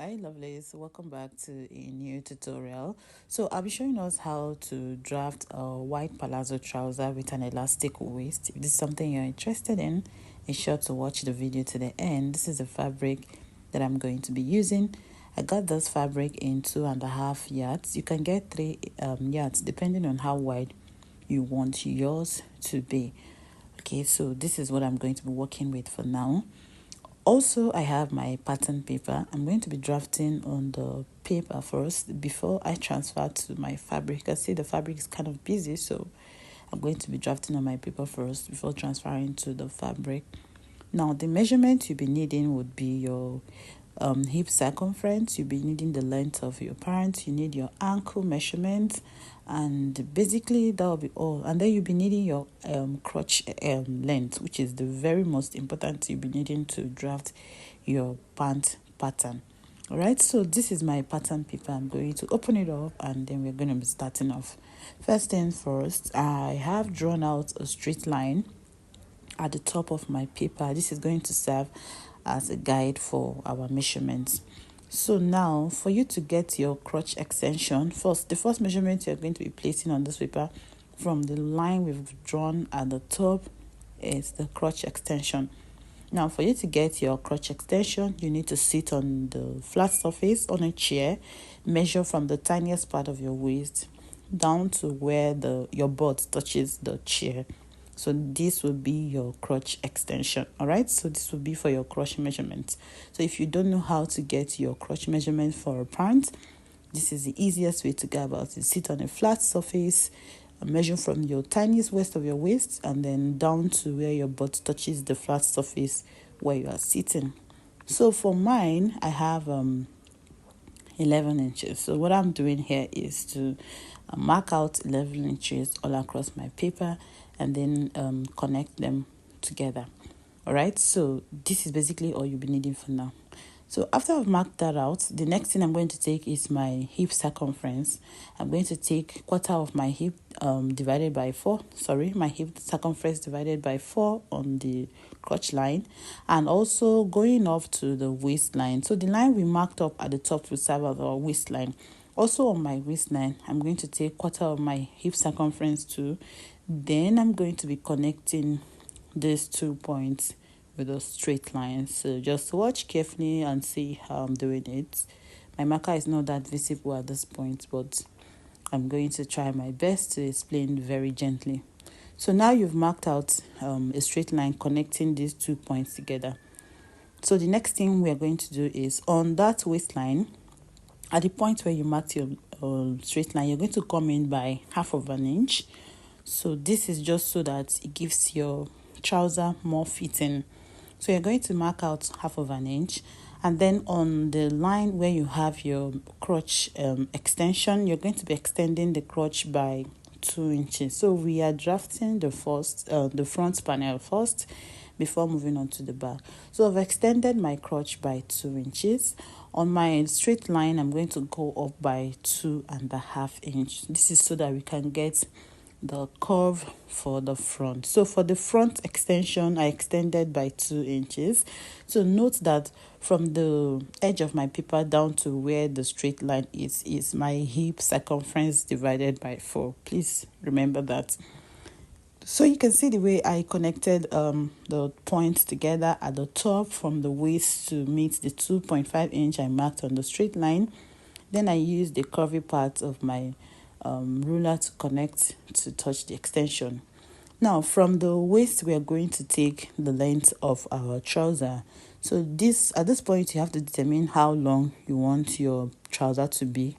Hi lovelies, welcome back to a new tutorial. So I'll be showing us how to draft a white palazzo trouser with an elastic waist. If this is something you're interested in, be sure to watch the video to the end. This is the fabric that I'm going to be using. I got this fabric in 2.5 yards. You can get 3 yards depending on how wide you want yours to be. Okay, so this is what I'm going to be working with for now. Also, I have my pattern paper. I'm going to be drafting on the paper first before I transfer to my fabric. I see the fabric is kind of busy, so I'm going to be drafting on my paper first before transferring to the fabric. Now, the measurement you'll be needing would be your hip circumference. You'll be needing the length of your pants. You need your ankle measurement, and basically that will be all. And then you'll be needing your crotch length, which is the very most important. You'll be needing to draft your pant pattern. All right, so this is my pattern paper. I'm going to open it up and then we're going to be starting off. First thing first, I have drawn out a straight line at the top of my paper. This is going to serve as a guide for our measurements. So now for you to get your crotch extension, the first measurement you're going to be placing on this paper from the line we've drawn at the top is the crotch extension. Now for you to get your crotch extension, you need to sit on the flat surface on a chair, measure from the tiniest part of your waist down to where your butt touches the chair. So this will be your crotch extension. All right, so this will be for your crotch measurement. So if you don't know how to get your crotch measurement for a pant, this is the easiest way to go about it. Sit on a flat surface, measure from your tiniest waist of your waist and then down to where your butt touches the flat surface where you are sitting. So for mine, I have 11 inches. So what I'm doing here is to mark out 11 inches all across my paper and then connect them together. All right, so this is basically all you'll be needing for now. So after I've marked that out, the next thing I'm going to take is my hip circumference. I'm going to take quarter of my hip divided by 4. My hip circumference divided by 4 on the crotch line, and also going up to the waistline. So the line we marked up at the top will serve as our waistline. Also on my waistline, I'm going to take quarter of my hip circumference too. Then I'm going to be connecting these 2 points with a straight line. So just watch carefully and see how I'm doing it. My marker is not that visible at this point, but I'm going to try my best to explain very gently. So now you've marked out a straight line connecting these 2 points together. So the next thing we're going to do is on that waistline, at the point where you marked your straight line, you're going to come in by 1/2 inch. So this is just so that it gives your trouser more fitting. So you're going to mark out 1/2 inch, and then on the line where you have your crotch extension, you're going to be extending the crotch by 2 inches. So we are drafting the front panel first before moving on to the back. So I've extended my crotch by 2 inches. On my straight line, I'm going to go up by 2.5 inches. This is so that we can get the curve for the front. So for the front extension, I extended by 2 inches. So note that from the edge of my paper down to where the straight line is my hip circumference divided by 4. Please remember that. So you can see the way I connected the points together at the top from the waist to meet the 2.5 inch I marked on the straight line. Then I used the curvy part of my ruler to connect to touch the extension. Now from the waist, we are going to take the length of our trouser. So at this point, you have to determine how long you want your trouser to be.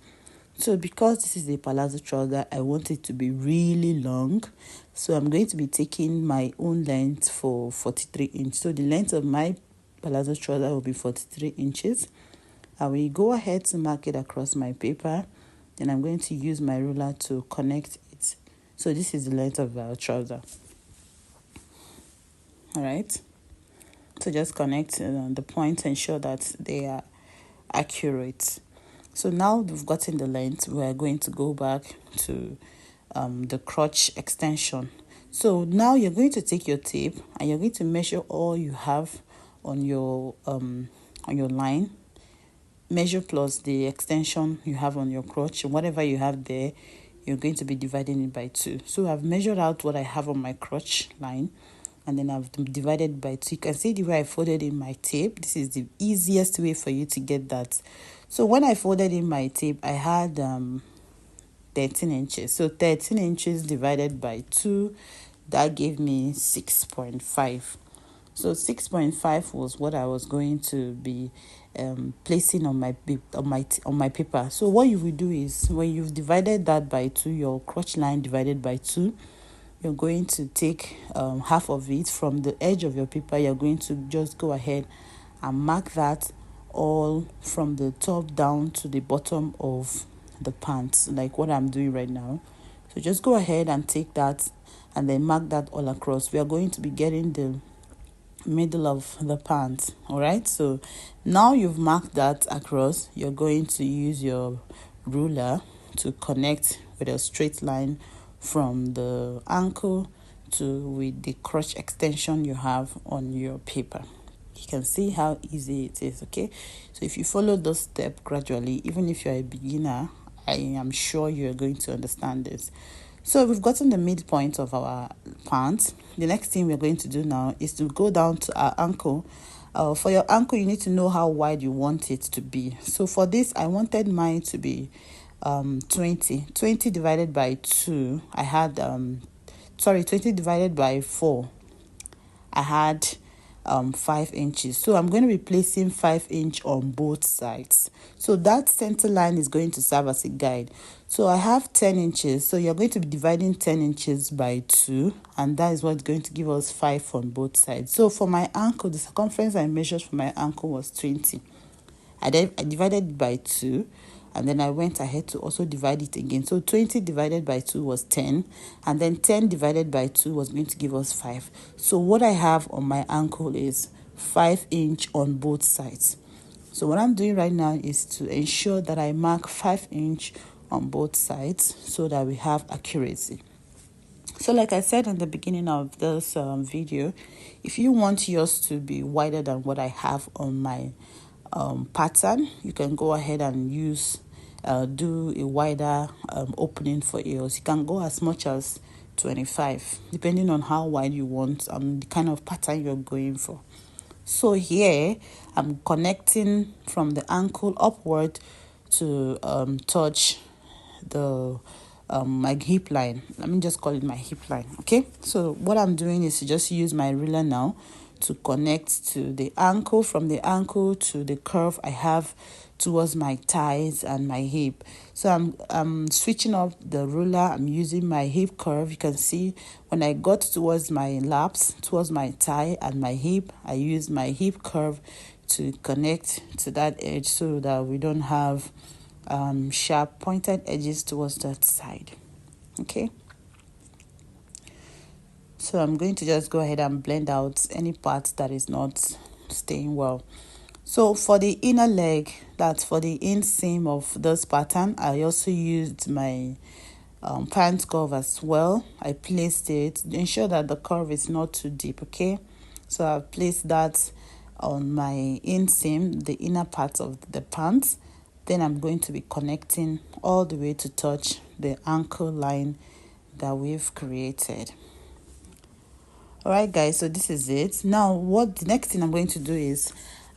So because this is a palazzo trouser, I want it to be really long. So I'm going to be taking my own length for 43 inches. So the length of my palazzo trouser will be 43 inches. I will go ahead to mark it across my paper. Then I'm going to use my ruler to connect it. So this is the length of our trouser. All right. So just connect the points, ensure that they are accurate. So now we've gotten the length, we're going to go back to the crotch extension. So now you're going to take your tape and you're going to measure all you have on your line. measure plus the extension you have on your crotch. Whatever you have there, you're going to be dividing it by 2. So I've measured out what I have on my crotch line, and then I've divided by 2. You can see the way I folded in my tape. This is the easiest way for you to get that. So when I folded in my tape, I had 13 inches. So 13 inches divided by 2, that gave me 6.5. So 6.5 was what I was going to be placing on my paper. So what you will do is, when you've divided that by 2, your crotch line divided by 2, you're going to take half of it from the edge of your paper. You're going to just go ahead and mark that all from the top down to the bottom of the pants, like what I'm doing right now. So just go ahead and take that and then mark that all across. We are going to be getting the middle of the pants. All right, so now you've marked that across, you're going to use your ruler to connect with a straight line from the ankle to with the crotch extension you have on your paper. You can see how easy it is. Okay, so if you follow this step gradually, even if you're a beginner, I am sure you're going to understand this. So we've gotten the midpoint of our pants. The next thing we're going to do now is to go down to our ankle. For your ankle, you need to know how wide you want it to be. So for this, I wanted mine to be 20 divided by 2. I had 20 divided by 4. I had 5 inches. So I'm going to be placing 5 inch on both sides. So that center line is going to serve as a guide. So I have 10 inches. So you're going to be dividing 10 inches by 2. And that is what's going to give us 5 on both sides. So for my ankle, the circumference I measured for my ankle was 20. I divided it by 2. And then I went ahead to also divide it again. So 20 divided by 2 was 10. And then 10 divided by 2 was going to give us 5. So what I have on my ankle is 5 inch on both sides. So what I'm doing right now is to ensure that I mark 5 inch on both sides so that we have accuracy. So like I said in the beginning of this video, if you want yours to be wider than what I have on my pattern, you can go ahead and do a wider opening for ears. You can go as much as 25, depending on how wide you want and the kind of pattern you're going for. So here I'm connecting from the ankle upward to touch the my hip line. Let me just call it my hip line. Okay, so what I'm doing is to just use my ruler now to connect to the ankle, from the ankle to the curve I have towards my thighs and my hip. So I'm switching up the ruler. I'm using my hip curve. You can see when I got towards my laps, towards my thigh and my hip, I used my hip curve to connect to that edge so that we don't have sharp pointed edges towards that side. Okay, so I'm going to just go ahead and blend out any part that is not staying well. So for the inner leg, that's for the inseam of this pattern, I also used my pant curve as well. I placed it to ensure that the curve is not too deep. Okay, so I've placed that on my inseam, the inner part of the pants. Then I'm going to be connecting all the way to touch the ankle line that we've created. All right, guys, so this is it. Now, what the next thing I'm going to do is,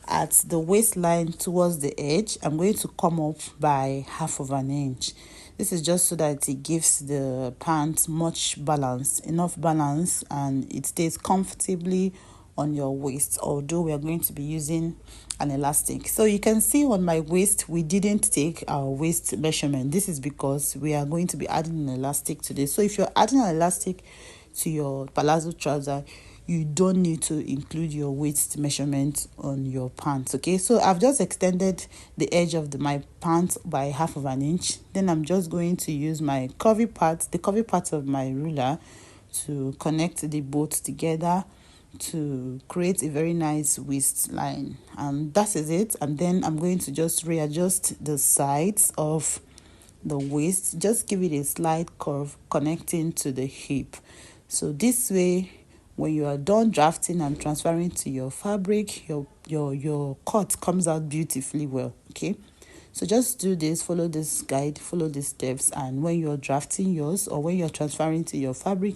at the waistline towards the edge, I'm going to come up by 1/2 inch. This is just so that it gives the pants much balance, enough balance, and it stays comfortably on your waist, although we are going to be using an elastic. So you can see on my waist, we didn't take our waist measurement. This is because we are going to be adding an elastic to this. So if you're adding an elastic to your palazzo trouser, you don't need to include your waist measurement on your pants. Okay, so I've just extended the edge of my pants by 1/2 inch. Then I'm just going to use my curvy part, the curvy part of my ruler, to connect the both together to create a very nice waistline. And that is it. And then I'm going to just readjust the sides of the waist, just give it a slight curve connecting to the hip. So this way, when you are done drafting and transferring to your fabric, your cut comes out beautifully well. Okay, so just do this, follow this guide, follow these steps, and when you're drafting yours or when you're transferring to your fabric,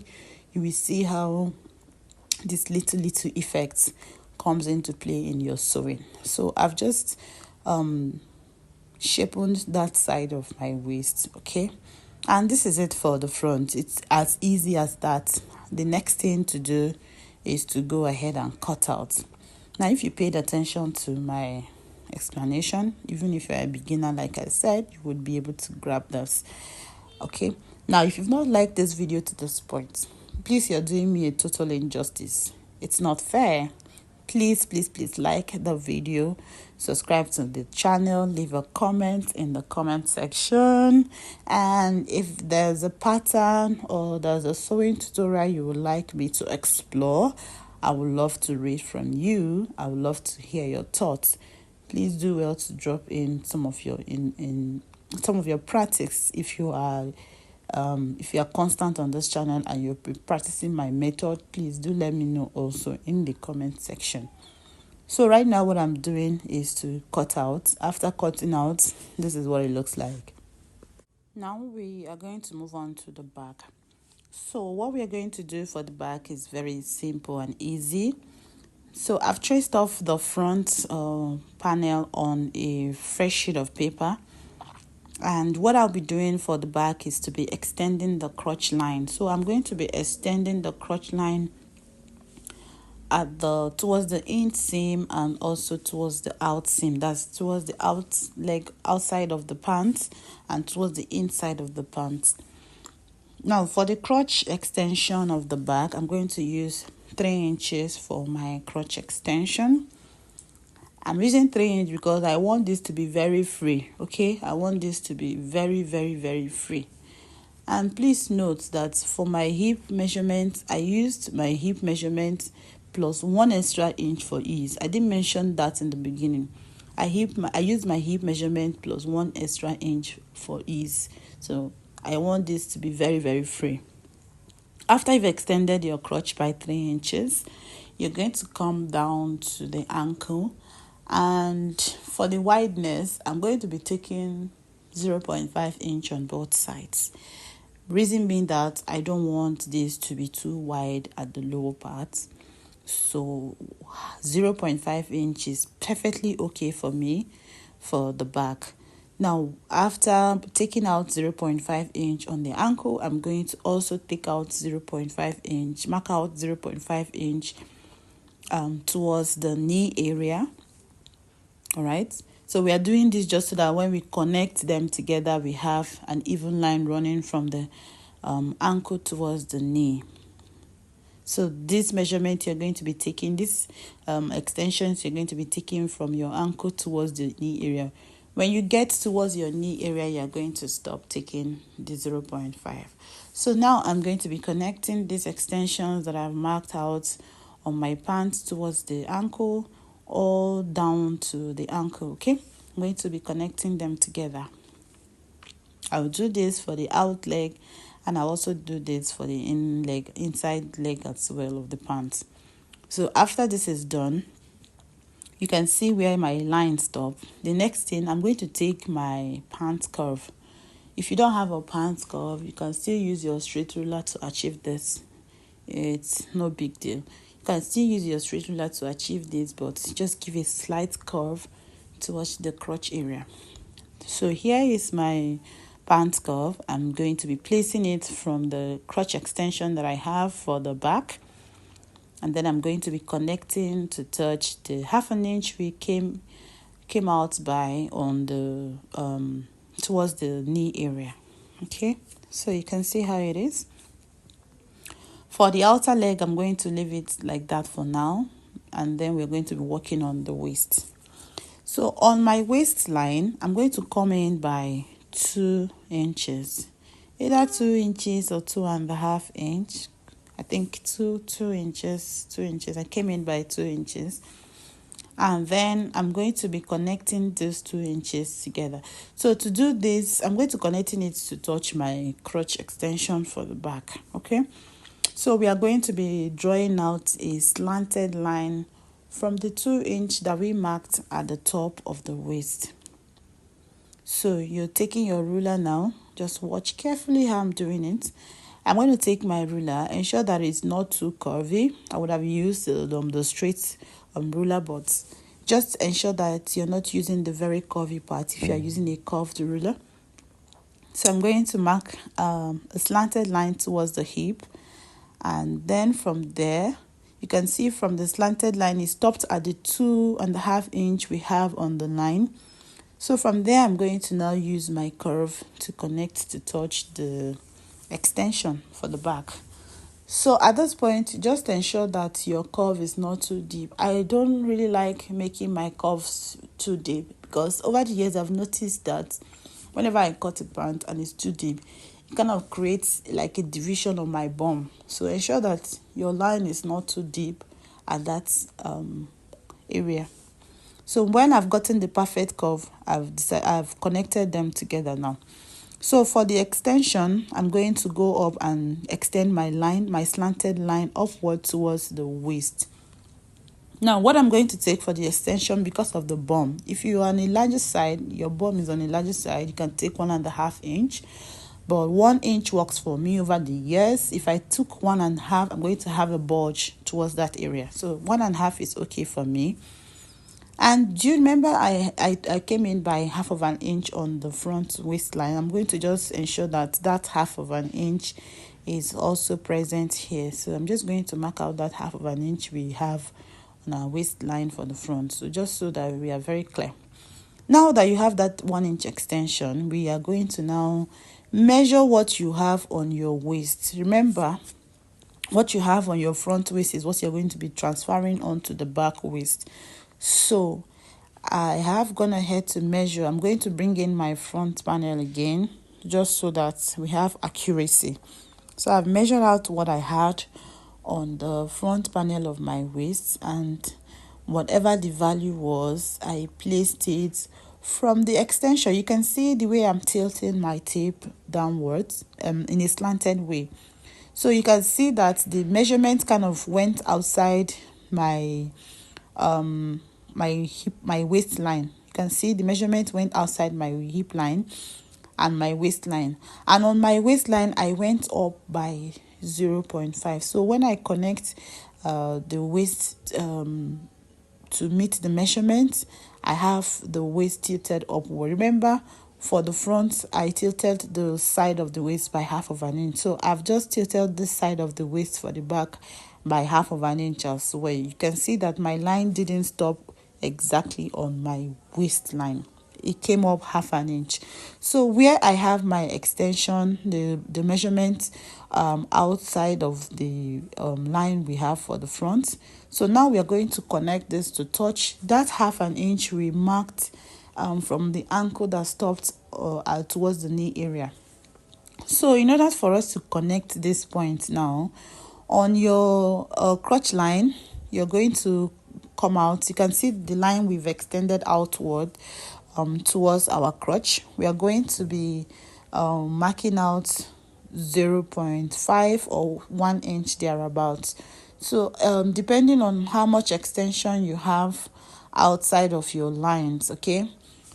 you will see how this little effects comes into play in your sewing. So I've just sharpened that side of my waist. Okay, and this is it for the front. It's as easy as that. The next thing to do is to go ahead and cut out. Now if you paid attention to my explanation, even if you're a beginner, like I said, you would be able to grab this. Okay, now if you've not liked this video to this point, please, you're doing me a total injustice. It's not fair. Please like the video, subscribe to the channel, leave a comment in the comment section, and if there's a pattern or there's a sewing tutorial you would like me to explore, I would love to read from you. I would love to hear your thoughts. Please do well to drop in some of your in some of your practice if you are constant on this channel and you're practicing my method. Please do let me know also in the comment section. So right now what I'm doing is to cut out. After cutting out, this is what it looks like. Now we are going to move on to the back. So what we are going to do for the back is very simple and easy. So I've traced off the front panel on a fresh sheet of paper. And what I'll be doing for the back is to be extending the crotch line. So I'm going to be extending the crotch line at towards the inseam and also towards the out seam. That's towards the outside of the pants and towards the inside of the pants. Now for the crotch extension of the back, I'm going to use 3 inches for my crotch extension. I'm using 3 inches because I want this to be very free. Okay, I want this to be very free. And please note that for my hip measurement, I used my hip measurement plus 1 extra inch for ease. I didn't mention that in the beginning. I used my hip measurement plus 1 extra inch for ease. So I want this to be very free. After you've extended your crotch by 3 inches, you're going to come down to the ankle. And for the wideness, I'm going to be taking 0.5 inch on both sides. Reason being that I don't want this to be too wide at the lower part. So 0.5 inch is perfectly okay for me for the back. Now, after taking out 0.5 inch on the ankle, I'm going to also take out 0.5 inch, mark out 0.5 inch towards the knee area. All right, so we are doing this just so that when we connect them together, we have an even line running from the ankle towards the knee. So this measurement you're going to be taking, this extensions you're going to be taking from your ankle towards the knee area. When you get towards your knee area, you're going to stop taking the 0.5. So now I'm going to be connecting these extensions that I've marked out on my pants towards the ankle, all down to the ankle. Okay, I'm going to be connecting them together. I'll do this for the out leg, and I'll also do this for the inside leg as well of the pants. So after this is done, you can see where my line stopped. The next thing, I'm going to take my pants curve. If you don't have a pants curve, you can still use your straight ruler to achieve this. It's no big deal. You can still use your straight ruler to achieve this, but just give a slight curve towards the crotch area. So here is my pants curve. I'm going to be placing it from the crotch extension that I have for the back, and then I'm going to be connecting to touch the 1/2 inch we came out by on the towards the knee area. Okay, so you can see how it is. For the outer leg, I'm going to leave it like that for now, and then we're going to be working on the waist. So on my waistline, I'm going to come in by 2 inches, either 2 inches or 2.5 inch. I think 2 inches. I came in by 2 inches. And then I'm going to be connecting those 2 inches together. So to do this, I'm going to connecting it to touch my crotch extension for the back. Okay. So we are going to be drawing out a slanted line from the 2 inch that we marked at the top of the waist. So you're taking your ruler now. Just watch carefully how I'm doing it. I'm going to take my ruler, ensure that it's not too curvy. I would have used the straight ruler, but just ensure that you're not using the very curvy part if you're using a curved ruler. So I'm going to mark a slanted line towards the hip, and then from there you can see from the slanted line it stopped at the 2.5 inch we have on the line. So from there I'm going to now use my curve to connect to touch the extension for the back. So at this point, just ensure that your curve is not too deep. I don't really like making my curves too deep because over the years I've noticed that whenever I cut a pant and it's too deep, it kind of creates like a division on my bum. So ensure that your line is not too deep at that area. So when I've gotten the perfect curve, I've connected them together now. So for the extension, I'm going to go up and extend my line, my slanted line upward towards the waist. Now, what I'm going to take for the extension, because of the bum, if you are on a larger side, your bum is on a larger side, you can take 1.5 inch. But 1 inch works for me over the years. If I took 1.5, I'm going to have a bulge towards that area. So 1.5 is okay for me. And do you remember I came in by 1/2 inch on the front waistline? I'm going to just ensure that 1/2 inch is also present here. So I'm just going to mark out that 1/2 inch we have on our waistline for the front. So just so that we are very clear. Now that you have that 1 inch extension, we are going to now measure what you have on your waist. Remember, what you have on your front waist is what you're going to be transferring onto the back waist. So I have gone ahead to measure. I'm going to bring in my front panel again just so that we have accuracy. So I've measured out what I had on the front panel of my waist, and whatever the value was, I placed it from the extension. You can see the way I'm tilting my tape downwards in a slanted way. So you can see that the measurement kind of went outside my my waistline. You can see the measurement went outside my hip line and my waistline. And on my waistline, I went up by 0.5. So when I connect the waist to meet the measurement, I have the waist tilted upward. Remember, for the front, I tilted the side of the waist by 1/2 inch. So I've just tilted this side of the waist for the back by 1/2 inch as well. You can see that my line didn't stop exactly on my waistline. It came up 1/2 inch. So where I have my extension, the measurement outside of the line we have for the front. So now we are going to connect this to touch that 1/2 inch we marked from the ankle that stopped towards the knee area. So in order for us to connect this point now, on your crotch line, you're going to come out. You can see the line we've extended outward towards our crotch. We are going to be marking out 0.5 or 1 inch thereabouts. So depending on how much extension you have outside of your lines, okay?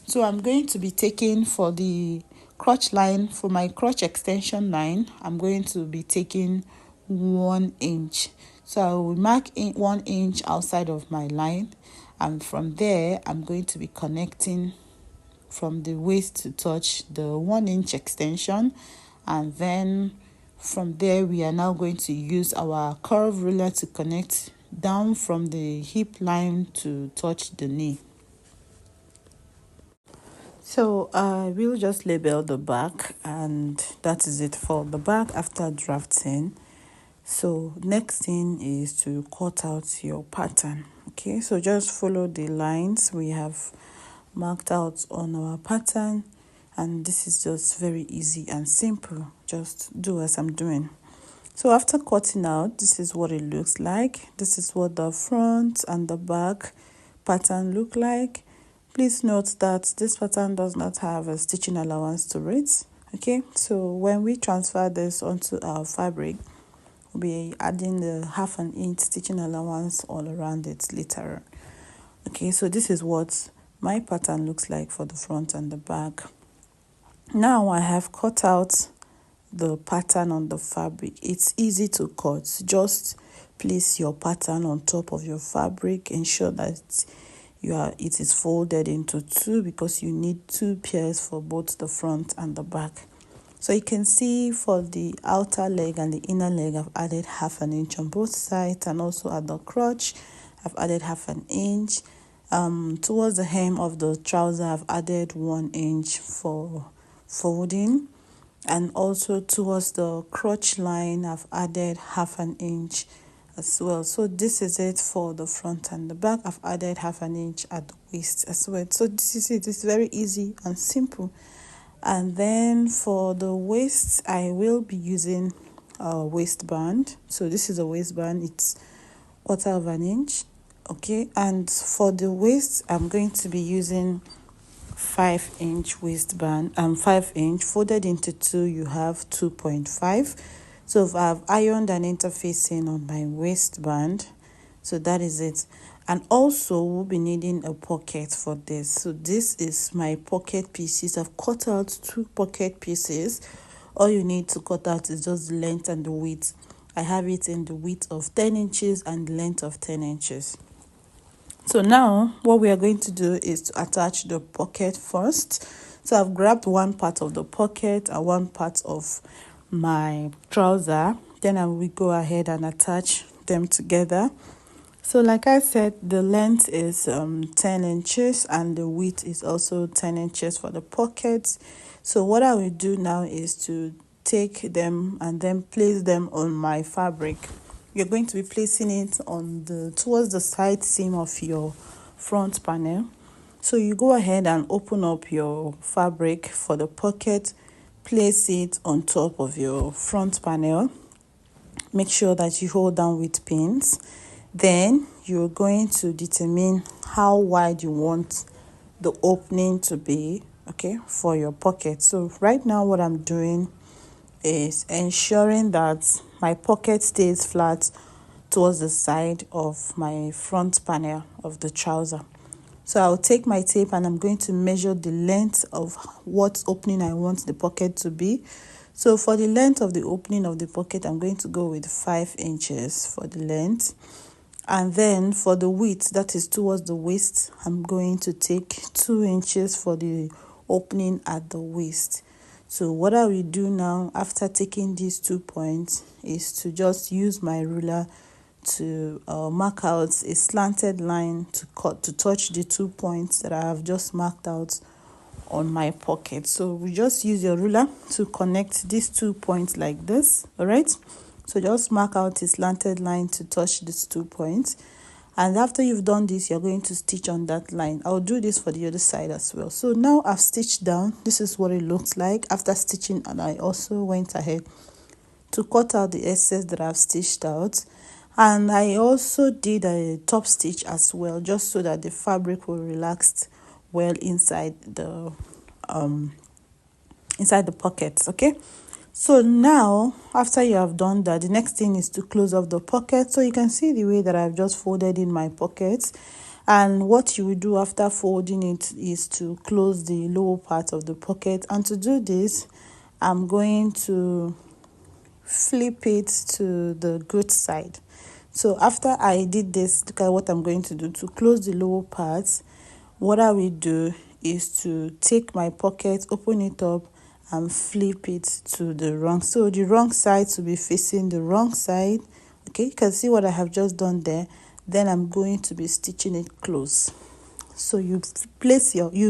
So I'm going to be taking for the crotch line, for my crotch extension line, I'm going to be taking 1 inch. So I will mark 1 inch outside of my line, and from there I'm going to be connecting from the waist to touch the 1 inch extension, and then from there we are now going to use our curve ruler to connect down from the hip line to touch the knee. So I will just label the back, and that is it for the back after drafting. So next thing is to cut out your pattern. Okay, so just follow the lines we have marked out on our pattern, and this is just very easy and simple. Just do as I'm doing. So after cutting out, this is what it looks like. This is what the front and the back pattern look like. Please note that this pattern does not have a stitching allowance to it. Okay, so when we transfer this onto our fabric, we'll be adding the 1/2 inch stitching allowance all around it later on. Okay, so this is what my pattern looks like for the front and the back. Now I have cut out the pattern on the fabric. It's easy to cut. Just place your pattern on top of your fabric. Ensure that it is folded into two, because you need two pairs for both the front and the back. So you can see for the outer leg and the inner leg, I've added 1/2 inch on both sides, and also at the crotch I've added 1/2 inch. Towards the hem of the trouser, I've added 1 inch for folding, and also towards the crotch line I've added 1/2 inch as well. So this is it for the front and the back. I've added 1/2 inch at the waist as well. So this is it. It's very easy and simple. And then for the waist, I will be using a waistband. So this is a waistband. It's 1/4 inch. Okay, and for the waist, I'm going to be using 5-inch waistband, 5-inch folded into two. You have 2.5. So if I've ironed an interfacing on my waistband, so that is it. And also we'll be needing a pocket for this. So this is my pocket pieces. I've cut out 2 pocket pieces. All you need to cut out is just the length and the width. I have it in the width of 10 inches and the length of 10 inches. So now what we are going to do is to attach the pocket first. So I've grabbed one part of the pocket and one part of my trouser. Then I will go ahead and attach them together. So like I said, the length is 10 inches and the width is also 10 inches for the pockets. So what I will do now is to take them and then place them on my fabric. You're going to be placing it on towards the side seam of your front panel. So you go ahead and open up your fabric for the pocket, place it on top of your front panel. Make sure that you hold down with pins. Then you're going to determine how wide you want the opening to be, okay, for your pocket. So right now what I'm doing is ensuring that my pocket stays flat towards the side of my front panel of the trouser. So I'll take my tape and I'm going to measure the length of what opening I want the pocket to be. So for the length of the opening of the pocket, I'm going to go with 5 inches for the length. And then for the width, that is towards the waist, I'm going to take 2 inches for the opening at the waist. So what I will do now after taking these 2 points is to just use my ruler to mark out a slanted line to touch the 2 points that I have just marked out on my pocket. So we just use your ruler to connect these 2 points like this. All right, so just mark out a slanted line to touch these 2 points, and after you've done this, you're going to stitch on that line. I'll do this for the other side as well. So now I've stitched down. This is what it looks like after stitching, and I also went ahead to cut out the excess that I've stitched out. And I also did a top stitch as well, just so that the fabric will relax well inside the pockets. Okay, so now after you have done that, the next thing is to close off the pocket. So you can see the way that I've just folded in my pockets, and what you will do after folding it is to close the lower part of the pocket. And to do this, I'm going to flip it to the good side. So after I did this, look at what I'm going to do to close the lower parts. What I will do is to take my pocket, open it up, and flip it to the wrong. So the wrong side to be facing the wrong side. Okay, you can see what I have just done there. Then I'm going to be stitching it close. So you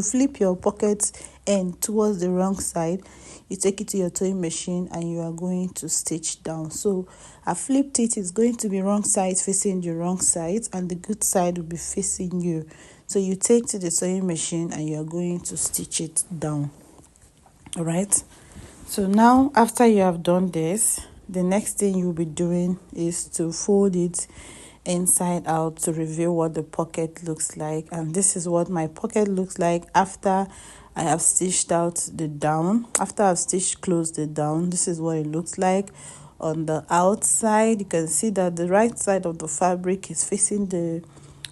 flip your pocket end towards the wrong side. You take it to your sewing machine and you are going to stitch down. So I flipped it. It's going to be wrong side facing the wrong side, and the good side will be facing you. So you take to the sewing machine and you are going to stitch it down. All right, so now after you have done this, the next thing you'll be doing is to fold it inside out to reveal what the pocket looks like. And this is what my pocket looks like after I have stitched out the down. After I've stitched close the down, this is what it looks like. On the outside, you can see that the right side of the fabric is facing the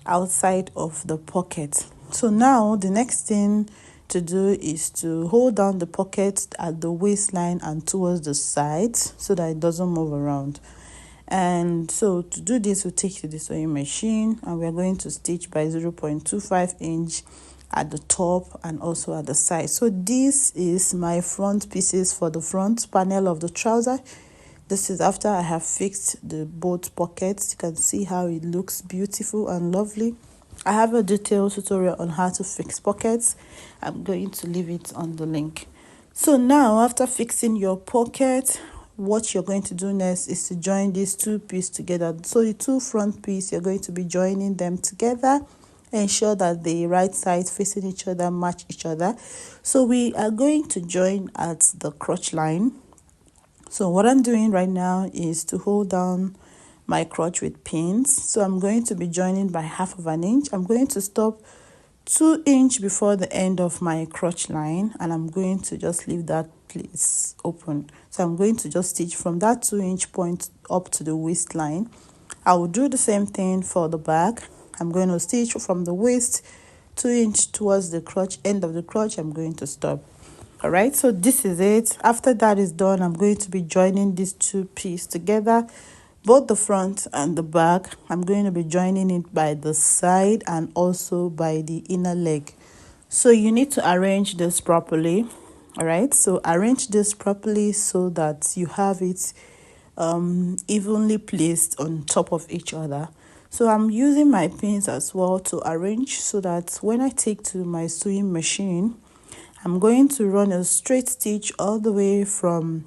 outside of the pocket. So now the next thing to do is to hold down the pocket at the waistline and towards the sides so that it doesn't move around. And so to do this, we'll take to the sewing machine and we're going to stitch by 0.25 inch at the top and also at the side. So this is my front pieces for the front panel of the trouser. This is after I have fixed the both pockets. You can see how it looks beautiful and lovely. I have a detailed tutorial on how to fix pockets. I'm going to leave it on the link. So now after fixing your pocket, what you're going to do next is to join these two pieces together. So the two front pieces, you're going to be joining them together. Ensure that the right sides facing each other match each other. So we are going to join at the crotch line. So what I'm doing right now is to hold down my crotch with pins. So I'm going to be joining by 1/2 inch. I'm going to stop 2 inches before the end of my crotch line, and I'm going to just leave that place open. So I'm going to just stitch from that 2-inch point up to the waistline. I will do the same thing for the back. I'm going to stitch from the waist 2 inch towards the crotch, end of the crotch. I'm going to stop. All right, so this is it. After that is done, I'm going to be joining these two pieces together, both the front and the back. I'm going to be joining it by the side and also by the inner leg. So you need to arrange this properly. All right, so arrange this properly so that you have it evenly placed on top of each other. So I'm using my pins as well to arrange so that when I take to my sewing machine, I'm going to run a straight stitch all the way from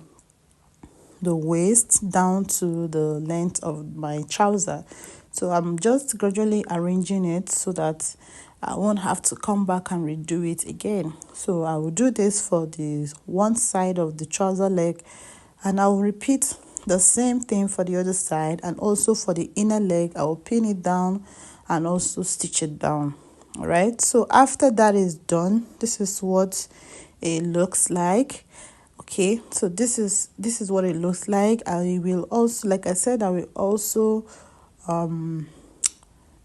the waist down to the length of my trouser. So I'm just gradually arranging it so that I won't have to come back and redo it again. So I will do this for the one side of the trouser leg, and I will repeat the same thing for the other side, and also for the inner leg I will pin it down and also stitch it down. All right, so after that is done, this is what it looks like. Okay, so this is what it looks like. I will also, like I said, I will also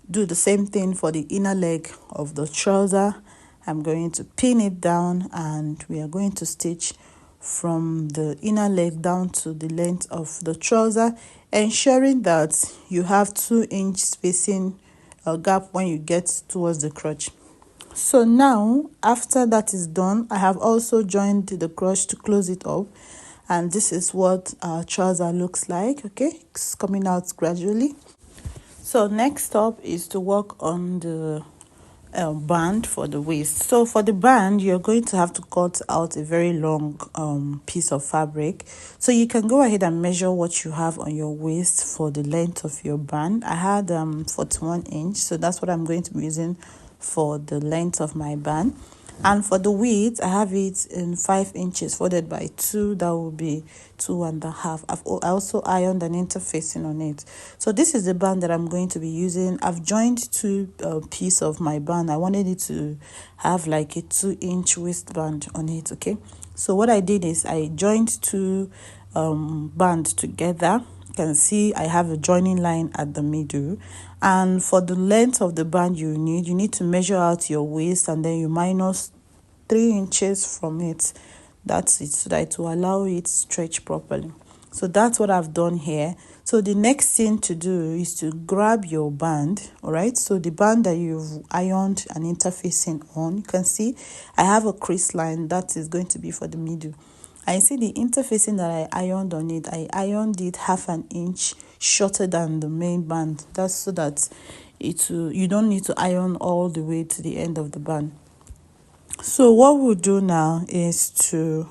do the same thing for the inner leg of the trouser. I'm going to pin it down and we are going to stitch from the inner leg down to the length of the trouser, ensuring that you have 2-inch spacing gap when you get towards the crotch. So now after that is done, I have also joined the crotch to close it up, and this is what our trouser looks like. Okay, it's coming out gradually. So next up is to work on the band for the waist. So for the band, you're going to have to cut out a very long piece of fabric. So you can go ahead and measure what you have on your waist for the length of your band. I had 41 inch, so that's what I'm going to be using for the length of my band. And for the width, I have it in 5 inches folded by 2. That will be 2.5. I also ironed an interfacing on it. So this is the band that I'm going to be using. I've joined two pieces of my band. I wanted it to have like a 2-inch waistband on it. Okay, so what I did is I joined two bands together. You can see I have a joining line at the middle, and for the length of the band you need to measure out your waist, and then you minus 3 inches from it. That's it, so that it will allow it to stretch properly. So that's what I've done here. So the next thing to do is to grab your band. All right, so the band that you've ironed and interfacing on, you can see I have a crease line that is going to be for the middle. I see the interfacing that I ironed on it. I ironed it 1/2 inch shorter than the main band. That's so that you don't need to iron all the way to the end of the band. So what we'll do now is to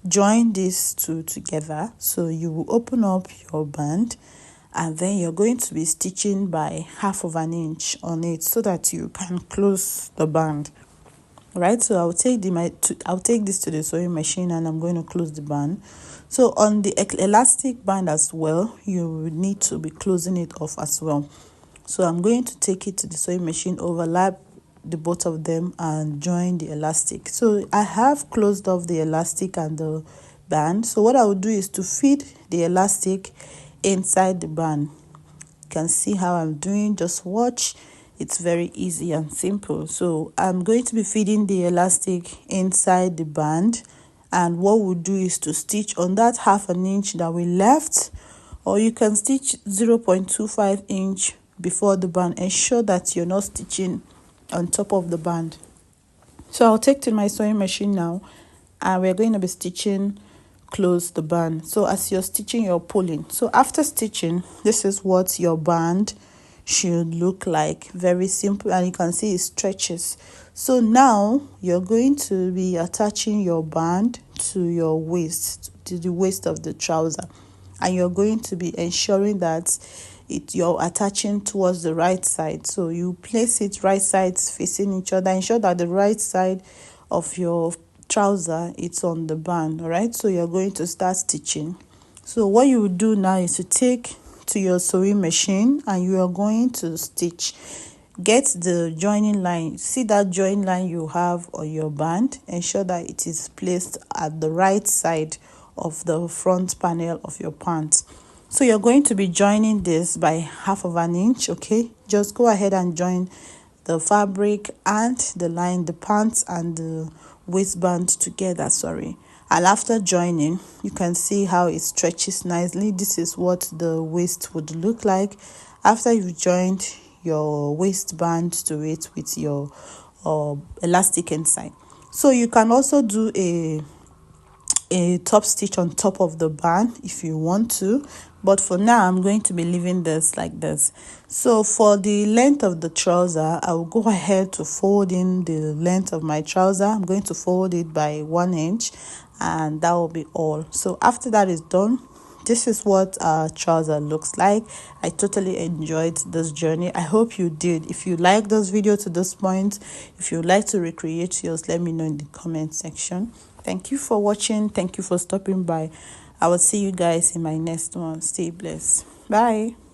join these two together. So you will open up your band, and then you're going to be stitching by 1/2 inch on it so that you can close the band. Right, so I'll take this to the sewing machine and I'm going to close the band. So on the elastic band as well, you will need to be closing it off as well. So I'm going to take it to the sewing machine, overlap the both of them and join the elastic. So I have closed off the elastic and the band. So what I will do is to feed the elastic inside the band. You can see how I'm doing. Just watch. It's very easy and simple. So I'm going to be feeding the elastic inside the band, and what we'll do is to stitch on that 1/2 inch that we left, or you can stitch 0.25 inch before the band. Ensure that you're not stitching on top of the band. So I'll take to my sewing machine now, and we're going to be stitching close the band. So as you're stitching, you're pulling. So after stitching, this is what your band should look like. Very simple, and you can see it stretches. So now you're going to be attaching your band to your waist, to the waist of the trouser, and you're going to be ensuring that you're attaching towards the right side. So you place it right sides facing each other. Ensure that the right side of your trouser it's on the band. All right, so you're going to start stitching. So what you will do now is to take to your sewing machine, and you are going to stitch. Get the joining line. See that join line you have on your band? Ensure that it is placed at the right side of the front panel of your pants. So you're going to be joining this by 1/2 inch. Okay, just go ahead and join the fabric and the line, the pants and the waistband together. And after joining, you can see how it stretches nicely. This is what the waist would look like after you've joined your waistband to it with your elastic inside. So you can also do a top stitch on top of the band if you want to, but for now I'm going to be leaving this like this. So for the length of the trouser, I will go ahead to fold in the length of my trouser. I'm going to fold it by 1 inch, and that will be all. So after that is done, this is what our trouser looks like. I totally enjoyed this journey. I hope you did. If you like this video to this point, if you like to recreate yours, let me know in the comment section. Thank you for watching. Thank you for stopping by. I will see you guys in my next one. Stay blessed. Bye.